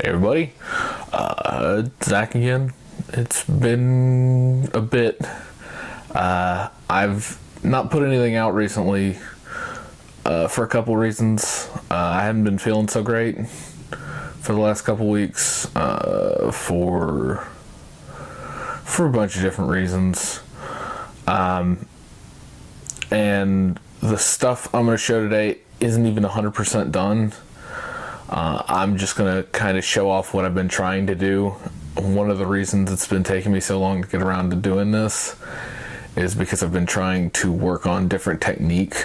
Hey everybody, Zach again. It's been a bit. I've not put anything out recently for a couple reasons. I haven't been feeling so great for the last couple weeks for a bunch of different reasons. And the stuff I'm going to show today isn't even 100% done. I'm just going to kind of show off what I've been trying to do. One of the reasons it's been taking me so long to get around to doing this is because I've been trying to work on different technique.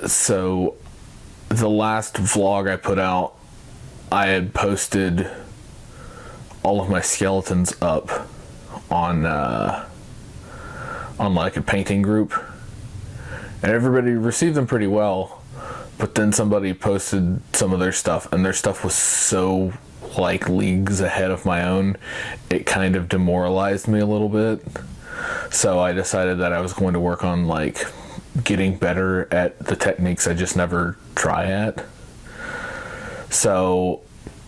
So the last vlog I put out, I had posted all of my skeletons up on like a painting group, and everybody received them pretty well. But then somebody posted some of their stuff, and their stuff was so like leagues ahead of my own, it kind of demoralized me a little bit. So I decided that I was going to work on like getting better at the techniques I just never try at. So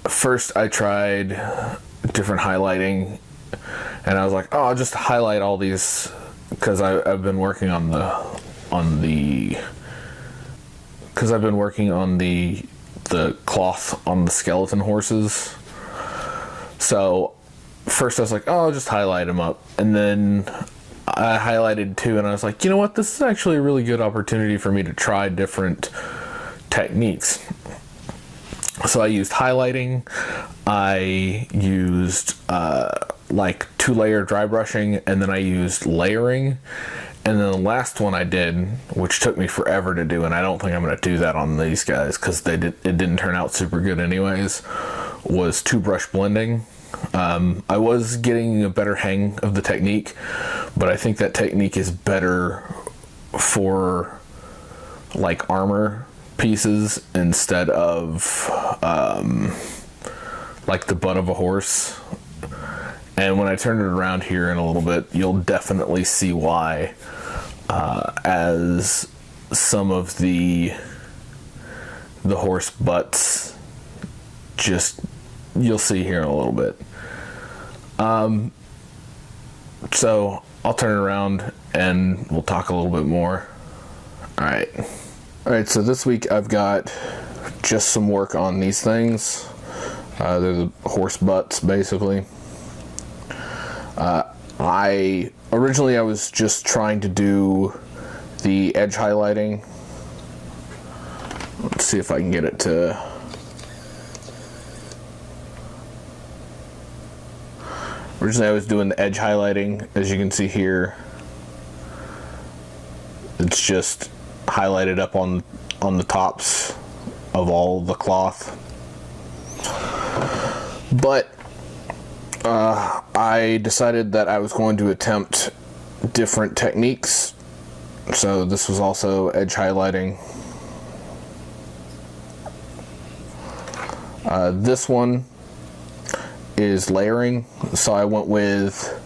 first I tried different highlighting, and I was like, oh, I'll just highlight all these, because I've been working on the cloth on the skeleton horses. So first I was like, oh, I'll just highlight them up. And then I highlighted two, and I was like, you know what? This is actually a really good opportunity for me to try different techniques. So I used highlighting. I used like 2-layer dry brushing, and then I used layering. And then the last one I did, which took me forever to do, and I don't think I'm going to do that on these guys because it didn't turn out super good anyways, was 2-brush blending. I was getting a better hang of the technique, but I think that technique is better for like armor pieces instead of like the butt of a horse. And when I turn it around here in a little bit, you'll definitely see why, as some of the horse butts, just, you'll see here in a little bit. So I'll turn it around and we'll talk a little bit more. Alright, so this week I've got just some work on these things. They're the horse butts, basically. Originally I was just trying to do the edge highlighting. Let's see if I can get it to... Originally I was doing the edge highlighting. As you can see here, it's just highlighted up on the tops of all the cloth. But I decided that I was going to attempt different techniques. So this was also edge highlighting. This one is layering. So I went with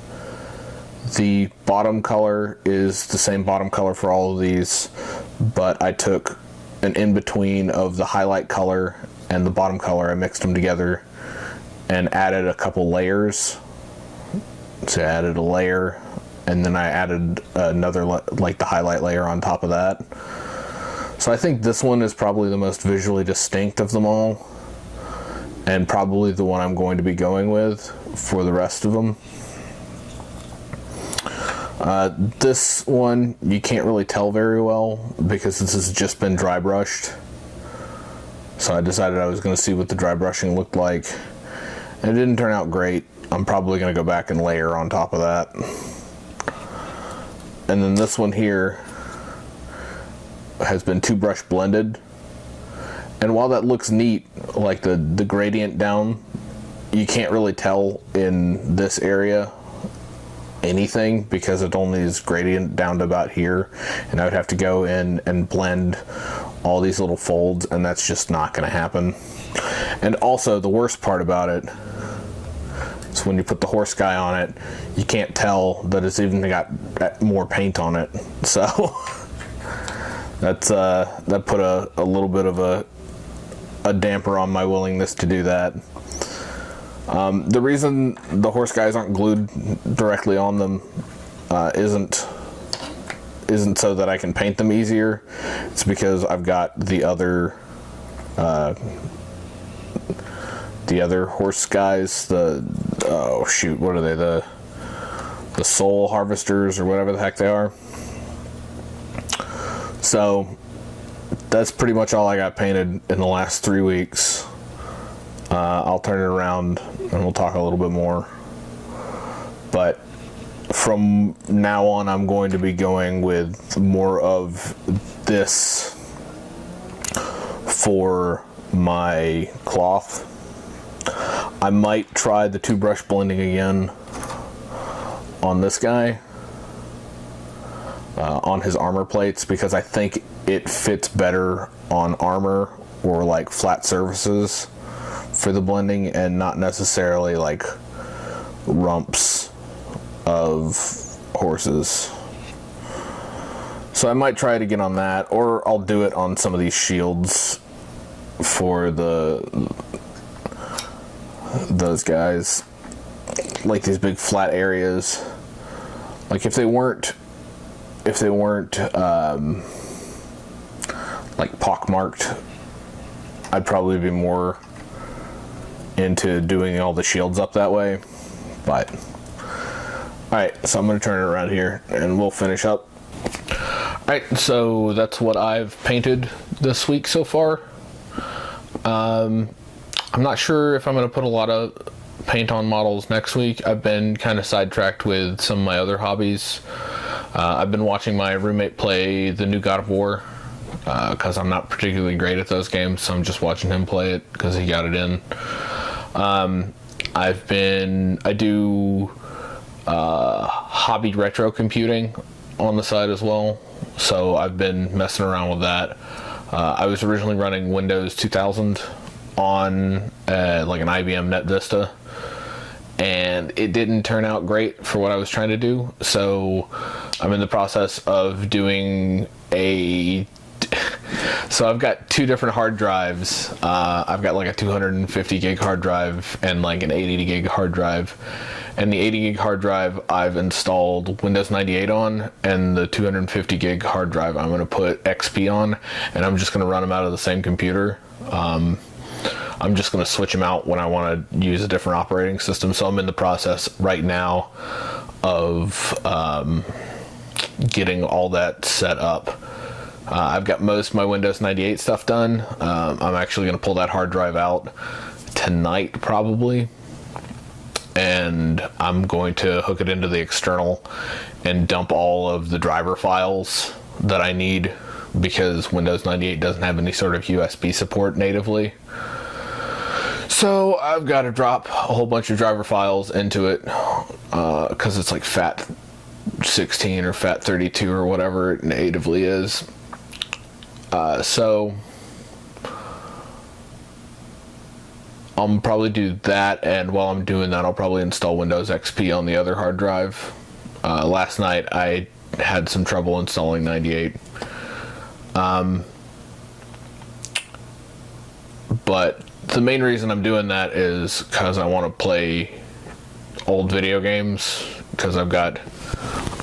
the bottom color is the same bottom color for all of these, but I took an in-between of the highlight color and the bottom color. I mixed them together and added a couple layers. So I added a layer, and then I added another, like the highlight layer on top of that. So I think this one is probably the most visually distinct of them all, and probably the one I'm going to be going with for the rest of them. This one you can't really tell very well because this has just been dry brushed. So I decided I was going to see what the dry brushing looked like. It didn't turn out great. I'm probably going to go back and layer on top of that. And then this one here has been 2-brush blended. And while that looks neat, like the gradient down, you can't really tell in this area anything because it only is gradient down to about here. And I would have to go in and blend all these little folds, and that's just not going to happen. And also, the worst part about it is when you put the horse guy on it, you can't tell that it's even got more paint on it. So that put a little bit of a damper on my willingness to do that. The reason the horse guys aren't glued directly on them isn't so that I can paint them easier. It's because I've got the other horse guys, what are they, the soul harvesters or whatever the heck they are. So that's pretty much all I got painted in the last 3 weeks. I'll turn it around and we'll talk a little bit more. But from now on, I'm going to be going with more of this for my cloth. I might try the 2-brush blending again on this guy, on his armor plates, because I think it fits better on armor or like flat surfaces for the blending, and not necessarily like rumps of horses. So I might try it again on that, or I'll do it on some of these shields for those guys, like these big flat areas. Like if they weren't like pockmarked, I'd probably be more into doing all the shields up that way. But alright, so I'm going to turn it around here and we'll finish up. Alright, so that's what I've painted this week so far. I'm not sure if I'm going to put a lot of paint on models next week. I've been kind of sidetracked with some of my other hobbies. I've been watching my roommate play the new God of War, because I'm not particularly great at those games, so I'm just watching him play it because he got it in. I do hobby retro computing on the side as well, so I've been messing around with that. I was originally running Windows 2000 on like an IBM Net Vista, and it didn't turn out great for what I was trying to do, so I'm in the process of doing so I've got 2 different hard drives. I've got like a 250 gig hard drive and like an 80 gig hard drive. And the 80 gig hard drive I've installed Windows 98 on, and the 250 gig hard drive I'm going to put XP on, and I'm just going to run them out of the same computer. I'm just going to switch them out when I want to use a different operating system. So I'm in the process right now of getting all that set up. I've got most of my Windows 98 stuff done. I'm actually going to pull that hard drive out tonight probably, and I'm going to hook it into the external and dump all of the driver files that I need, because Windows 98 doesn't have any sort of USB support natively. So I've got to drop a whole bunch of driver files into it, because it's like FAT16 or FAT32 or whatever it natively is. So I'll probably do that, and while I'm doing that, I'll probably install Windows XP on the other hard drive. Last night I had some trouble installing 98. But the main reason I'm doing that is because I want to play old video games, because I've got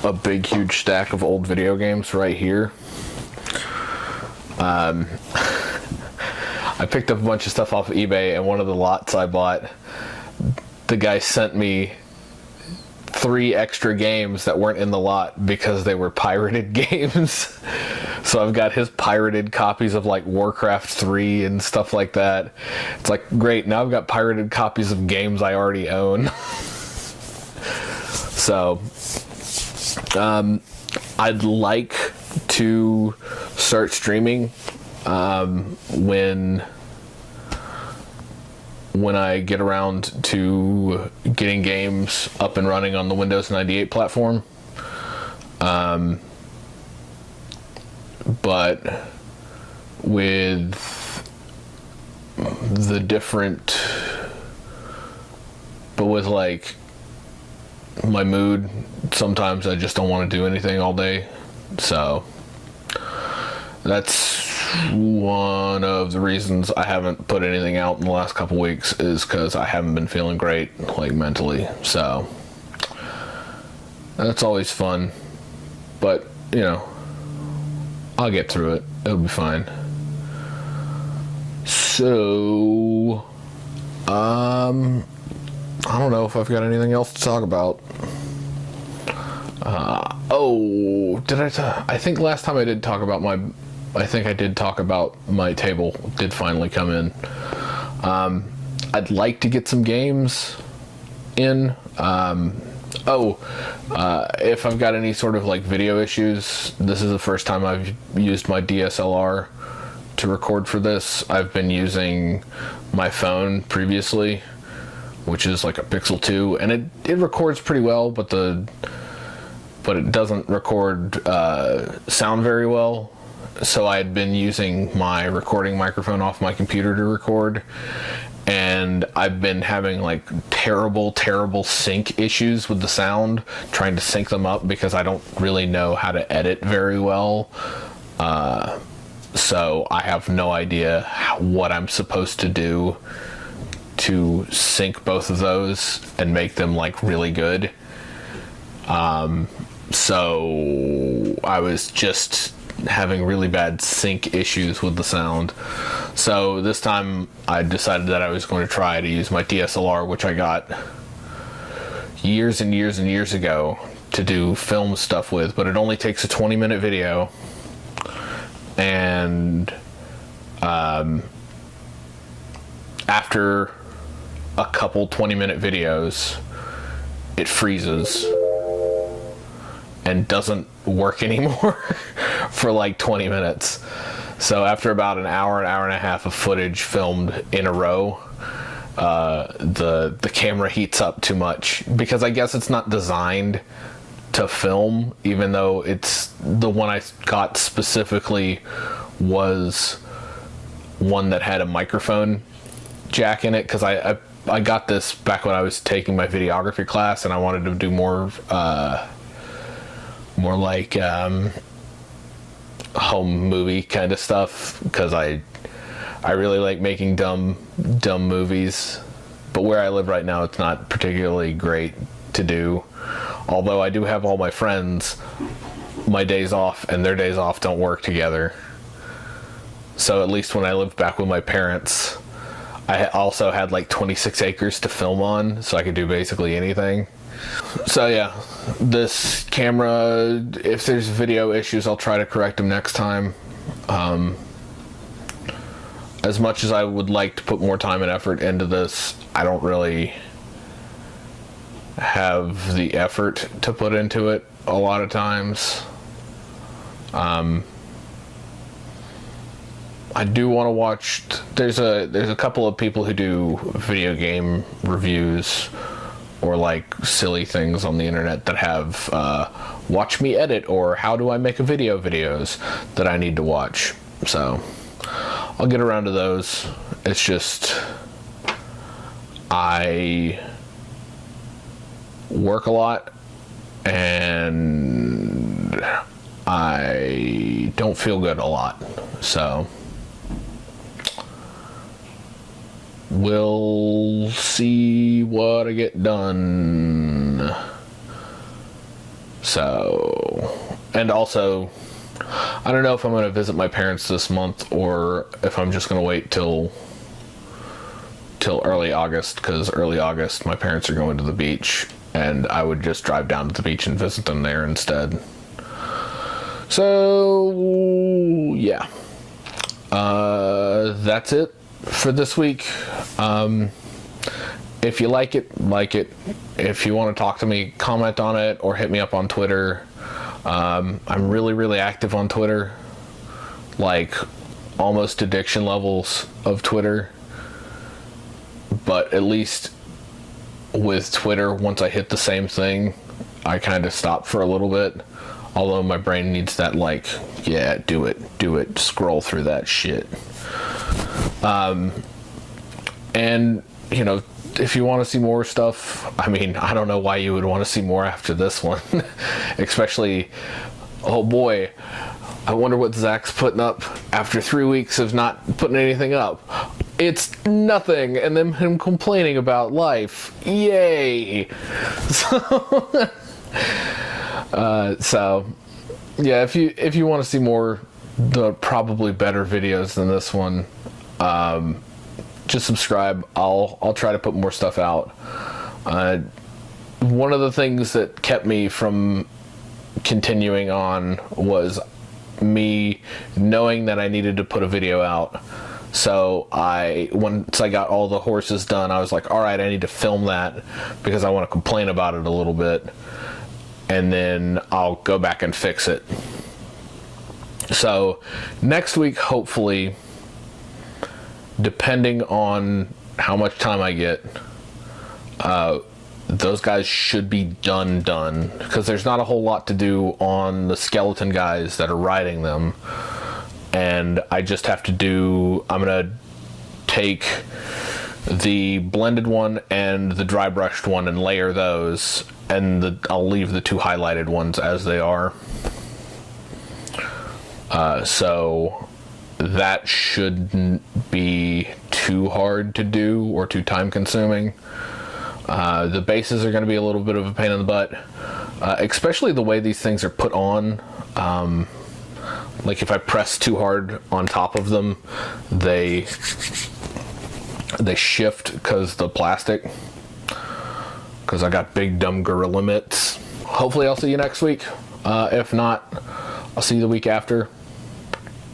a big huge stack of old video games right here. I picked up a bunch of stuff off of eBay, and one of the lots I bought, the guy sent me 3 extra games that weren't in the lot because they were pirated games. So I've got his pirated copies of like Warcraft 3 and stuff like that. It's like, great, now I've got pirated copies of games I already own. So I'd like to start streaming when I get around to getting games up and running on the Windows 98 platform. But with the different, but with like my mood, sometimes I just don't want to do anything all day. So that's one of the reasons I haven't put anything out in the last couple weeks is because I haven't been feeling great, like mentally. So that's always fun, but you know, I'll get through it. It'll be fine. So I don't know if I've got anything else to talk about. I think last time I did talk about my table did finally come in. I'd like to get some games in. If I've got any sort of like video issues, this is the first time I've used my DSLR to record for this. I've been using my phone previously, which is like a Pixel 2, and it records pretty well, but it doesn't record sound very well. So I had been using my recording microphone off my computer to record, and I've been having like terrible sync issues with the sound, trying to sync them up because I don't really know how to edit very well. So I have no idea what I'm supposed to do to sync both of those and make them like really good. So I was just having really bad sync issues with the sound. So this time I decided that I was going to try to use my DSLR, which I got years and years and years ago, to do film stuff with, but it only takes a 20-minute video, and after a couple 20-minute videos it freezes and doesn't work anymore for like 20 minutes. So after about an hour and a half of footage filmed in a row, the camera heats up too much, because I guess it's not designed to film, even though it's the one I got specifically was one that had a microphone jack in it, because I got this back when I was taking my videography class, and I wanted to do more like home movie kind of stuff, because I really like making dumb movies, but where I live right now it's not particularly great to do. Although I do have all my friends, my days off and their days off don't work together. So at least when I lived back with my parents, I also had like 26 acres to film on, so I could do basically anything. So yeah, this camera, if there's video issues, I'll try to correct them next time. As much as I would like to put more time and effort into this, I don't really have the effort to put into it a lot of times. I do want to watch, there's a couple of people who do video game reviews or like silly things on the internet that have watch me edit or how do I make a videos that I need to watch. So I'll get around to those. It's just I work a lot and I don't feel good a lot, so we'll see what I get done. So, and also I don't know if I'm going to visit my parents this month or if I'm just going to wait till early August, because early August my parents are going to the beach and I would just drive down to the beach and visit them there instead. So yeah, that's it for this week. If you like it, if you want to talk to me, comment on it or hit me up on Twitter. I'm really active on Twitter, like almost addiction levels of Twitter, but at least with Twitter, once I hit the same thing, I kind of stop for a little bit, although my brain needs that like, yeah, do it, scroll through that shit. And you know, if you want to see more stuff, I mean, I don't know why you would want to see more after this one. Especially, oh boy, I wonder what Zach's putting up after 3 weeks of not putting anything up. It's nothing, and then him complaining about life. Yay! So yeah, if you want to see more, the probably better videos than this one, just subscribe. I'll try to put more stuff out. One of the things that kept me from continuing on was me knowing that I needed to put a video out. So once I got all the horses done, I was like, all right, I need to film that because I want to complain about it a little bit, and then I'll go back and fix it. So next week, hopefully, depending on how much time I get, those guys should be done because there's not a whole lot to do on the skeleton guys that are riding them, and I just have to do, I'm gonna take the blended one and the dry brushed one and layer those, and I'll leave the 2 highlighted ones as they are. So that shouldn't be too hard to do or too time consuming. The bases are going to be a little bit of a pain in the butt, especially the way these things are put on. Like if I press too hard on top of them, they shift because the plastic, because I got big dumb gorilla mitts. Hopefully I'll see you next week. If not, I'll see you the week after.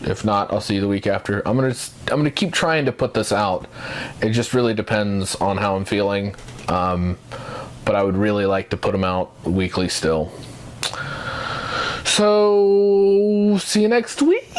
If not, I'll see you the week after. I'm gonna keep trying to put this out. It just really depends on how I'm feeling. But I would really like to put them out weekly still. So see you next week.